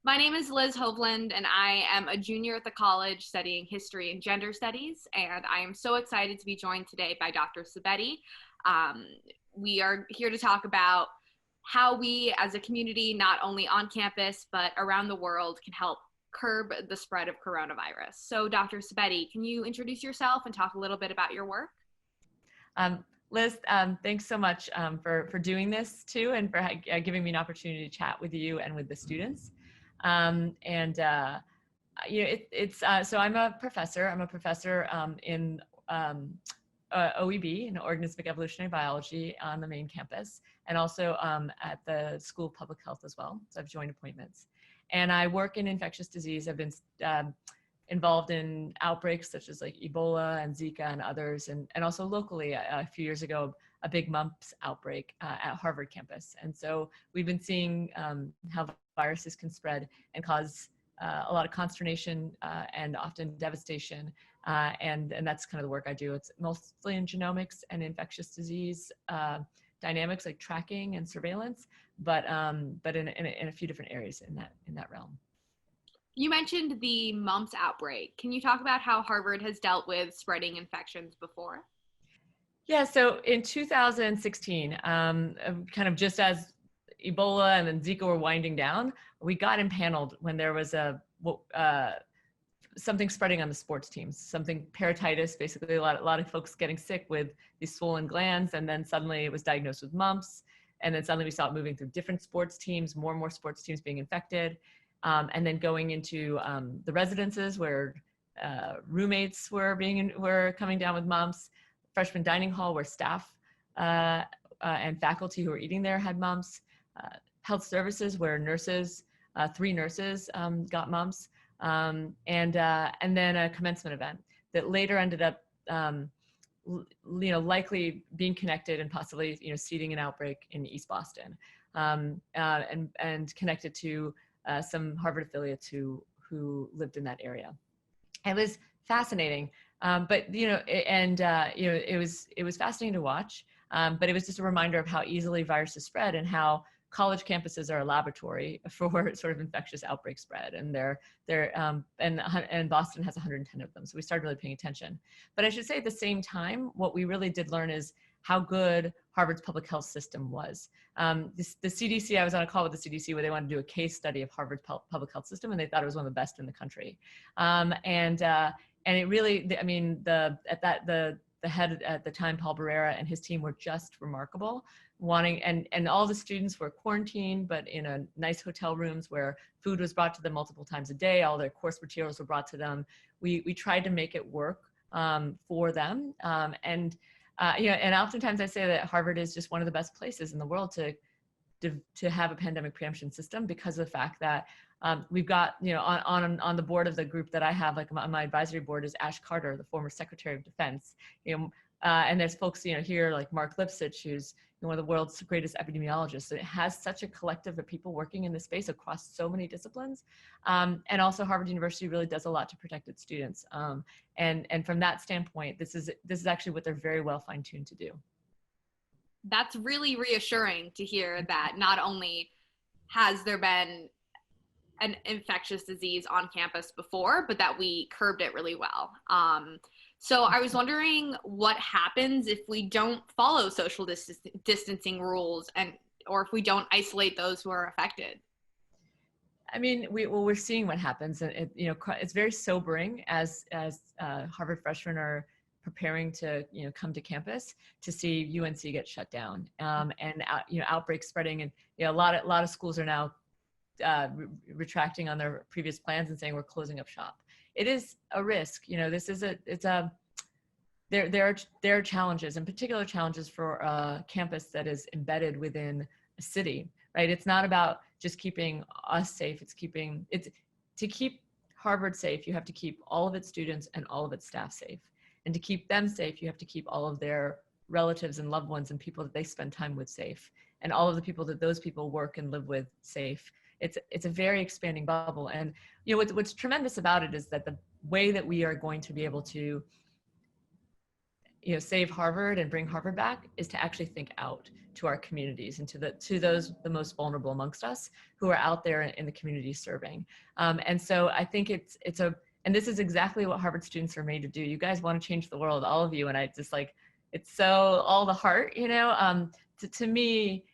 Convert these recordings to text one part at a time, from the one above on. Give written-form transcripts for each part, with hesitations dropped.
My name is Liz Hoveland, and I am a junior at the college studying history and gender studies. And I am so excited to be joined today by Dr. Sabeti. Um, we are here to talk about how we as a community, not only on campus, but around the world, can help curb the spread of coronavirus. So, Dr. Sabeti, can you introduce yourself and talk a little bit about your work? Liz, thanks so much for doing this too, and for giving me an opportunity to chat with you and with the students. So I'm a professor. I'm a professor in OEB, in organismic evolutionary biology, on the main campus, and also at the School of Public Health as well. So I've joined appointments, and I work in infectious disease. I've been involved in outbreaks such as like Ebola and Zika and others, and also locally a few years ago, a big mumps outbreak at Harvard campus. And so we've been seeing how viruses can spread and cause a lot of consternation and often devastation. And that's kind of the work I do. It's mostly in genomics and infectious disease dynamics, like tracking and surveillance, but in a few different areas in that realm. You mentioned the mumps outbreak. Can you talk about how Harvard has dealt with spreading infections before? Yeah, so in 2016, kind of just as Ebola and then Zika were winding down, we got impaneled when there was something spreading on the sports teams, something parotitis, basically a lot of folks getting sick with these swollen glands, and then suddenly it was diagnosed with mumps, and then suddenly we saw it moving through different sports teams, more and more sports teams being infected. And then going into the residences where roommates were coming down with mumps, freshman dining hall where staff and faculty who were eating there had mumps, health services where nurses, 3 nurses got mumps, and then a commencement event that later ended up likely being connected and possibly seeding an outbreak in East Boston, and connected to some Harvard affiliates who lived in that area. It was fascinating, but it was fascinating to watch. But it was just a reminder of how easily viruses spread and how college campuses are a laboratory for sort of infectious outbreak spread, and and Boston has 110 of them. So we started really paying attention. But I should say at the same time, what we really did learn is how good Harvard's public health system was. The CDC, I was on a call with the CDC where they wanted to do a case study of Harvard's public health system, and they thought it was one of the best in the country. And it really, I mean, the head at the time, Paul Barrera, and his team were just remarkable. And all the students were quarantined, but in a nice hotel rooms where food was brought to them multiple times a day. All their course materials were brought to them. We tried to make it work for them, and oftentimes I say that Harvard is just one of the best places in the world to have a pandemic preemption system, because of the fact that we've got, on the board of the group that I have, like on my advisory board, is Ash Carter, the former Secretary of Defense, and there's folks, here like Mark Lipsitch, who's one of the world's greatest epidemiologists. So it has such a collective of people working in this space across so many disciplines. And also Harvard University really does a lot to protect its students. And from that standpoint, this is actually what they're very well fine-tuned to do. That's really reassuring to hear that not only has there been an infectious disease on campus before, but that we curbed it really well. So I was wondering what happens if we don't follow social distancing rules, or if we don't isolate those who are affected. I mean, we're seeing what happens, and it's very sobering as Harvard freshmen are preparing to come to campus to see UNC get shut down, and outbreaks spreading, and a lot of schools are now retracting on their previous plans and saying we're closing up shop. It is a risk. There are challenges, in particular challenges for a campus that is embedded within a city, right? It's not about just keeping us safe. To keep Harvard safe, you have to keep all of its students and all of its staff safe. And to keep them safe, you have to keep all of their relatives and loved ones and people that they spend time with safe, and all of the people that those people work and live with safe. It's a very expanding bubble. And what's tremendous about it is that the way that we are going to be able to save Harvard and bring Harvard back is to actually think out to our communities and to the most vulnerable amongst us who are out there in the community serving. And so I think and this is exactly what Harvard students are made to do. You guys want to change the world, all of you. And I just it's so all the heart, to me,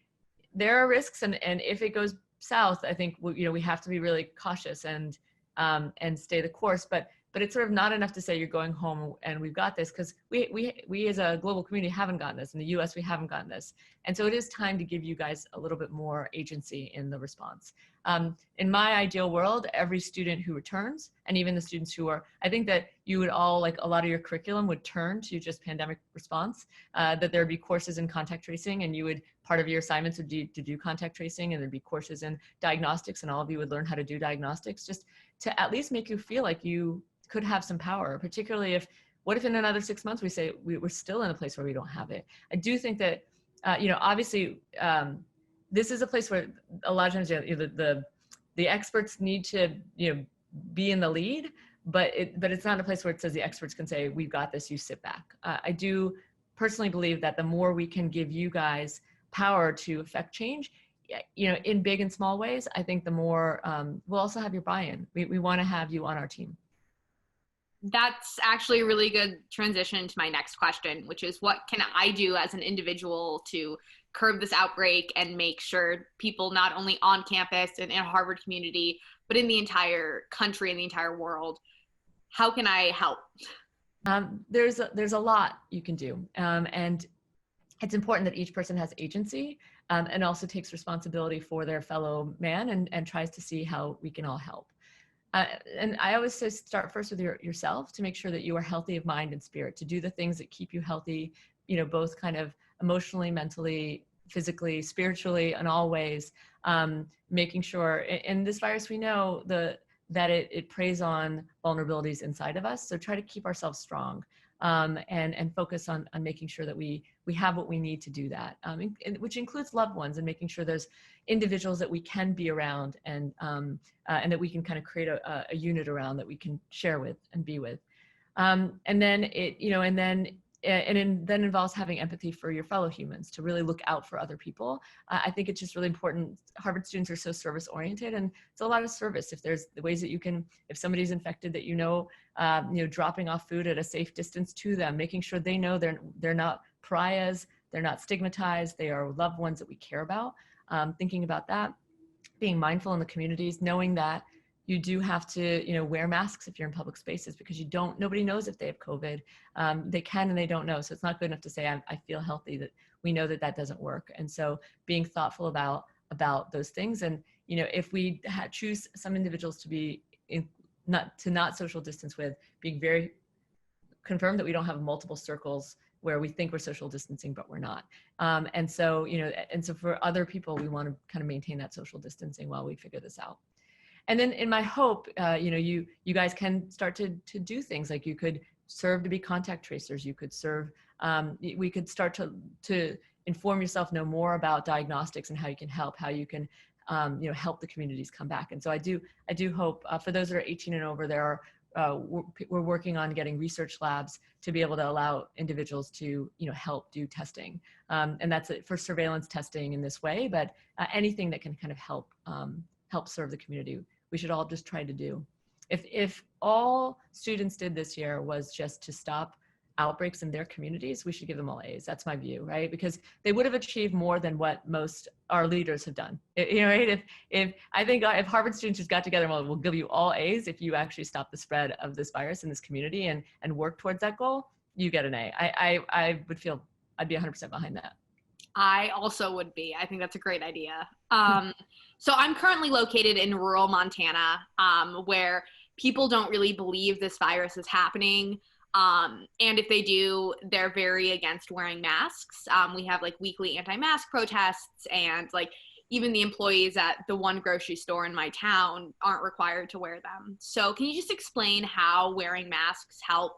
there are risks. And if it goes south, I think, we have to be really cautious and stay the course. But it's sort of not enough to say you're going home and we've got this, because we as a global community haven't gotten this. In the US, we haven't gotten this. And so it is time to give you guys a little bit more agency in the response. In my ideal world, every student who returns, and even the students who I think that you would all, a lot of your curriculum would turn to just pandemic response, that there'd be courses in contact tracing, and part of your assignments would be to do contact tracing, and there'd be courses in diagnostics, and all of you would learn how to do diagnostics, just to at least make you feel like you could have some power, particularly what if in another 6 months we say we're still in a place where we don't have it? I do think that, obviously, this is a place where a lot of times the experts need to, be in the lead, but it's not a place where it says the experts can say, we've got this, you sit back. I do personally believe that the more we can give you guys power to affect change, in big and small ways, I think the more we'll also have your buy-in. We want to have you on our team. That's actually a really good transition to my next question, which is, what can I do as an individual to curb this outbreak and make sure people not only on campus and in a Harvard community, but in the entire country and the entire world, how can I help? There's a lot you can do. And it's important that each person has agency, and also takes responsibility for their fellow man, and tries to see how we can all help. And I always say start first with yourself, to make sure that you are healthy of mind and spirit, to do the things that keep you healthy, both kind of emotionally, mentally, physically, spiritually, in all ways, making sure, in this virus, we know that it preys on vulnerabilities inside of us. So try to keep ourselves strong, and focus on making sure that we have what we need to do that, which includes loved ones, and making sure there's individuals that we can be around, and that we can kind of create a unit around that we can share with and be with. And then then involves having empathy for your fellow humans, to really look out for other people. I think it's just really important. Harvard students are so service oriented, and it's a lot of service. If there's the ways that you can, if somebody's infected, that dropping off food at a safe distance to them, making sure they know they're not pariahs, they're not stigmatized, they are loved ones that we care about. Thinking about that, being mindful in the communities, knowing that you do have to, wear masks if you're in public spaces, because nobody knows if they have COVID. They can and they don't know. So it's not good enough to say, I feel healthy, that we know that doesn't work. And so being thoughtful about those things. And, if we choose some individuals to be not social distance with, being very confirmed that we don't have multiple circles where we think we're social distancing, but we're not. And so for other people, we want to kind of maintain that social distancing while we figure this out. And then in my hope, you guys can start to do things like you could serve to be contact tracers. You could serve, we could start to inform yourself, know more about diagnostics and how you can help, help the communities come back. And so I do hope for those that are 18 and over, we're working on getting research labs to be able to allow individuals to, help do testing. And that's it for surveillance testing in this way, but anything that can kind of help serve the community, we should all just try to do. If all students did this year was just to stop outbreaks in their communities, we should give them all A's. That's my view, right? Because they would have achieved more than what most our leaders have done. Right? If I think if Harvard students just got together and we'll give you all A's if you actually stop the spread of this virus in this community and work towards that goal, you get an A. I'd be 100% behind that. I also would be. I think that's a great idea. So I'm currently located in rural Montana, where people don't really believe this virus is happening. And if they do, they're very against wearing masks. We have weekly anti-mask protests, and even the employees at the one grocery store in my town aren't required to wear them. So can you just explain how wearing masks helps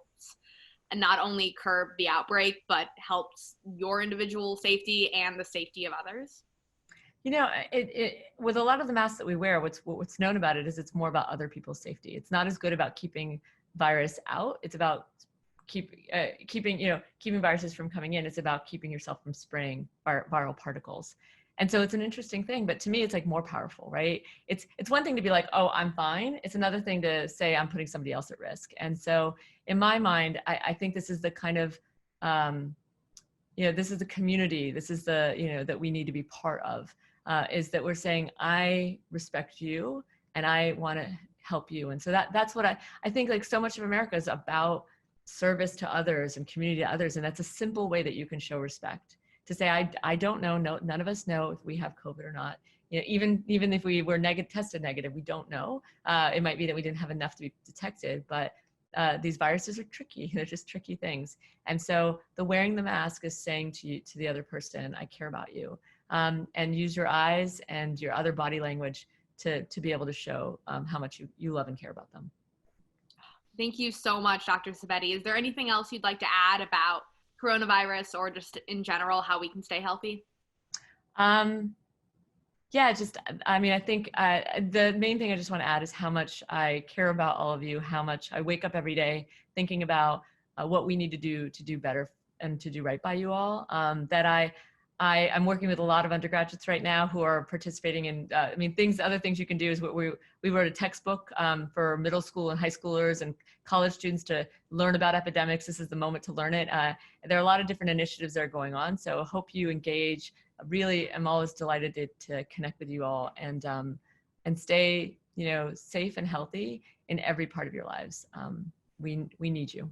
and not only curb the outbreak, but helps your individual safety and the safety of others? With a lot of the masks that we wear, what's known about it is it's more about other people's safety. It's not as good about keeping virus out. It's about keeping viruses from coming in. It's about keeping yourself from spraying viral particles. And so it's an interesting thing, but to me, it's like more powerful, right? It's one thing to be like, oh, I'm fine. It's another thing to say I'm putting somebody else at risk. And so in my mind, I think this is the kind of, this is the community, this is the, that we need to be part of, is that we're saying, I respect you and I want to help you. And so that's what I think, like, so much of America is about service to others and community to others. And that's a simple way that you can show respect, to say, I don't know, no, none of us know if we have COVID or not. Even if we were tested negative, we don't know. It might be that we didn't have enough to be detected, but these viruses are tricky. They're just tricky things. And so the wearing the mask is saying to the other person, I care about you. And use your eyes and your other body language to be able to show how much you love and care about them. Thank you so much, Dr. Sabeti. Is there anything else you'd like to add about coronavirus, or just in general, how we can stay healthy? Yeah, I think the main thing I just want to add is how much I care about all of you, how much I wake up every day thinking about what we need to do better and to do right by you all. That I'm working with a lot of undergraduates right now who are participating in, other things you can do is we wrote a textbook for middle school and high schoolers and college students to learn about epidemics. This is the moment to learn it. There are a lot of different initiatives that are going on. So I hope you engage. Really, I'm always delighted to connect with you all and stay, safe and healthy in every part of your lives. We need you.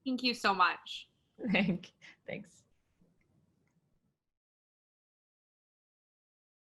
Thank you so much. Thanks.